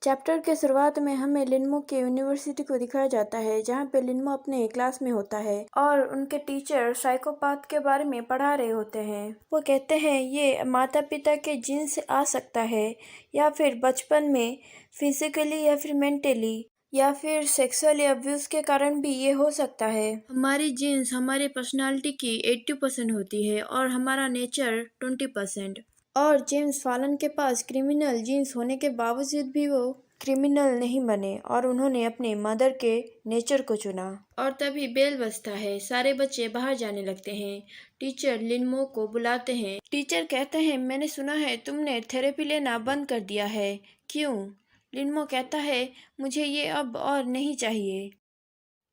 Chapter के शुरुआत में हमें लिनमो के यूनिवर्सिटी को दिखाया जाता है, जहाँ पे लिनमो अपने क्लास में होता है और उनके टीचर साइकोपाथ के बारे में पढ़ा रहे होते हैं। वो कहते हैं ये माता पिता के जीन से आ सकता है, या फिर बचपन में फिजिकली या फिर मेंटली या फिर सेक्सुअली अब्यूज के कारण भी ये हो सकता है। हमारी जीन्स हमारी पर्सनालिटी की 80% होती है और हमारा नेचर 20%। और जेम्स फॉलन के पास क्रिमिनल जीन्स होने के बावजूद भी वो क्रिमिनल नहीं बने और उन्होंने अपने मदर के नेचर को चुना। और तभी बेल बजता है, सारे बच्चे बाहर जाने लगते हैं। टीचर लिनमो को बुलाते हैं। टीचर कहते हैं मैंने सुना है तुमने थेरेपी लेना बंद कर दिया है, क्यों? लिनमो कहता है मुझे ये अब और नहीं चाहिए।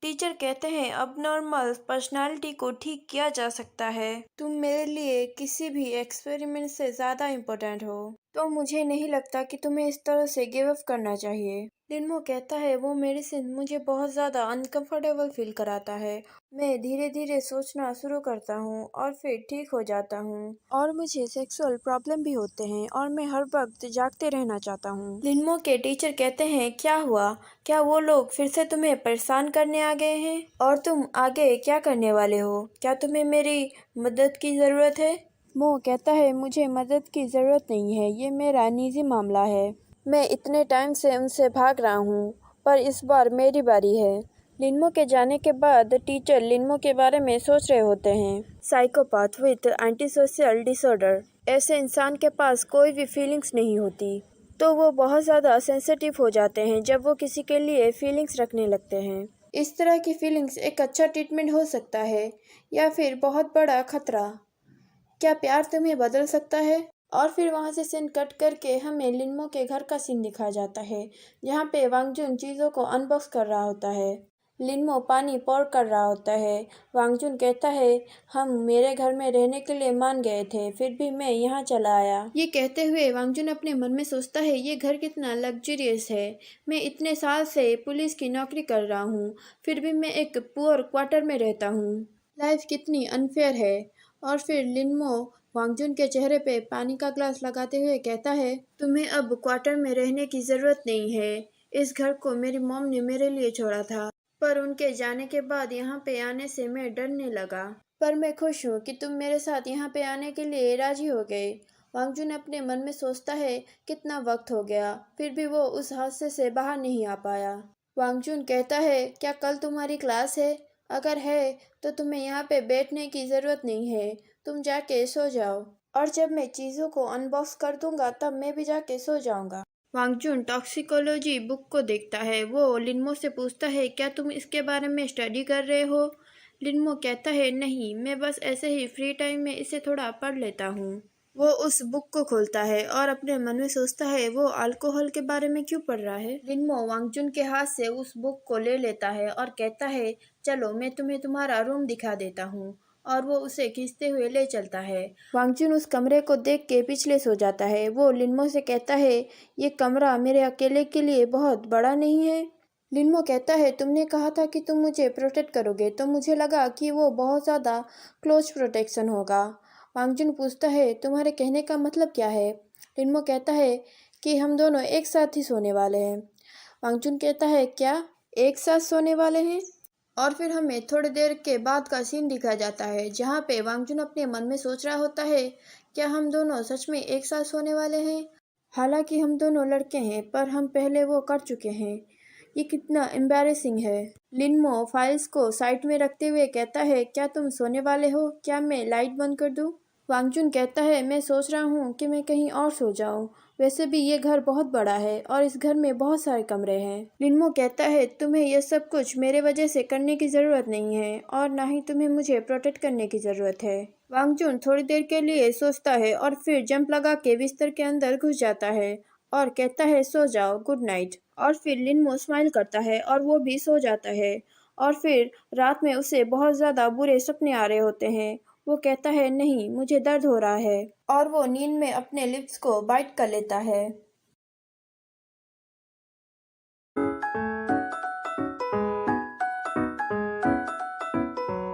टीचर कहते हैं अब नॉर्मल पर्सनालिटी को ठीक किया जा सकता है। तुम मेरे लिए किसी भी एक्सपेरिमेंट से ज़्यादा इम्पोर्टेंट हो, तो मुझे नहीं लगता कि तुम्हें इस तरह से गिव अप करना चाहिए। लिनमो कहता है वो मेडिसिन मुझे बहुत ज़्यादा अनकंफर्टेबल फील कराता है। मैं धीरे धीरे सोचना शुरू करता हूँ और फिर ठीक हो जाता हूँ, और मुझे सेक्सुअल प्रॉब्लम भी होते हैं और मैं हर वक्त जागते रहना चाहता हूँ। लिनमो के टीचर कहते हैं क्या हुआ, क्या वो लोग फिर से तुम्हें परेशान करने आ गए हैं? और तुम आगे क्या करने वाले हो? क्या तुम्हें मेरी मदद की ज़रूरत है? मो कहता है मुझे मदद की ज़रूरत नहीं है, ये मेरा निजी मामला है। मैं इतने टाइम से उनसे भाग रहा हूँ, पर इस बार मेरी बारी है। लिनमो के जाने के बाद टीचर लिनमो के बारे में सोच रहे होते हैं। Psychopath with anti social disorder, ऐसे इंसान के पास कोई भी फीलिंग्स नहीं होती, तो वो बहुत ज़्यादा सेंसिटिव हो जाते हैं जब वो किसी के लिए फीलिंग्स रखने लगते हैं। इस तरह की फीलिंग्स एक अच्छा ट्रीटमेंट हो सकता है या फिर बहुत बड़ा खतरा। क्या प्यार तुम्हें बदल सकता है? और फिर वहाँ से सीन कट करके हमें लिनमो के घर का सीन दिखाया जाता है, जहाँ पे वांगजुन चीज़ों को अनबॉक्स कर रहा होता है। लिनमो पानी पोर कर रहा होता है। वांगजुन कहता है हम मेरे घर में रहने के लिए मान गए थे, फिर भी मैं यहाँ चला आया। ये कहते हुए वांगजुन अपने मन में सोचता है ये घर कितना लग्जरियस है। मैं इतने साल से पुलिस की नौकरी कर रहा हूँ, फिर भी मैं एक पुअर क्वार्टर में रहता हूँ। लाइफ कितनी अनफेयर है। और फिर लिनमो वांगजुन के चेहरे पे पानी का ग्लास लगाते हुए कहता है तुम्हें अब क्वार्टर में रहने की ज़रूरत नहीं है। इस घर को मेरी मॉम ने मेरे लिए छोड़ा था, पर उनके जाने के बाद यहाँ पे आने से मैं डरने लगा। पर मैं खुश हूँ कि तुम मेरे साथ यहाँ पे आने के लिए राजी हो गए। वांगजुन अपने मन में सोचता है कितना वक्त हो गया, फिर भी वो उस हादसे से बाहर नहीं आ पाया। वांगजुन कहता है क्या कल तुम्हारी क्लास है? अगर है तो तुम्हें यहाँ पे बैठने की ज़रूरत नहीं है, तुम जाके सो जाओ। और जब मैं चीज़ों को अनबॉक्स कर दूंगा तब मैं भी जाके सो जाऊंगा। वांगजुन टॉक्सिकोलॉजी बुक को देखता है। वो लिनमो से पूछता है क्या तुम इसके बारे में स्टडी कर रहे हो? लिनमो कहता है नहीं, मैं बस ऐसे ही फ्री टाइम में इसे थोड़ा पढ़ लेता हूँ। वो उस बुक को खोलता है और अपने मन में सोचता है वो अल्कोहल के बारे में क्यों पढ़ रहा है। लिनमो वांगजुन के हाथ से उस बुक को ले लेता है और कहता है चलो मैं तुम्हें तुम्हारा रूम दिखा देता हूँ, और वो उसे खींचते हुए ले चलता है। वांगजुन उस कमरे को देख के पिछले सो जाता है। वो लिनमो से कहता है ये कमरा मेरे अकेले के लिए बहुत बड़ा नहीं है? लिनमो कहता है तुमने कहा था कि तुम मुझे प्रोटेक्ट करोगे, तो मुझे लगा कि वो बहुत ज़्यादा क्लोज प्रोटेक्शन होगा। वांगजुन पूछता है तुम्हारे कहने का मतलब क्या है? लिनमो कहता है कि हम दोनों एक साथ ही सोने वाले हैं। वांगजुन कहता है क्या एक साथ सोने वाले हैं? और फिर हमें थोड़ी देर के बाद का सीन दिखाया जाता है, जहाँ पे वांगजुन अपने मन में सोच रहा होता है क्या हम दोनों सच में एक साथ सोने वाले हैं? हालांकि हम दोनों लड़के हैं, पर हम पहले वो कर चुके हैं। ये कितना एम्बैरेसिंग है। लिनमो फाइल्स को साइड में रखते हुए कहता है क्या तुम सोने वाले हो? क्या मैं लाइट बंद कर दूं? वांगजुन कहता है मैं सोच रहा हूँ कि मैं कहीं और सो जाऊँ। वैसे भी ये घर बहुत बड़ा है और इस घर में बहुत सारे कमरे हैं। लिनमो कहता है तुम्हें यह सब कुछ मेरे वजह से करने की ज़रूरत नहीं है, और ना ही तुम्हें मुझे प्रोटेक्ट करने की ज़रूरत है। वांगजुन थोड़ी देर के लिए सोचता है और फिर जंप लगा के बिस्तर के अंदर घुस जाता है और कहता है सो जाओ, गुड नाइट। और फिर लिनमो स्माइल करता है और वो भी सो जाता है। और फिर रात में उसे बहुत ज़्यादा बुरे सपने आ रहे होते हैं। वो कहता है नहीं, मुझे दर्द हो रहा है, और वो नींद में अपने लिप्स को बाइट कर लेता है।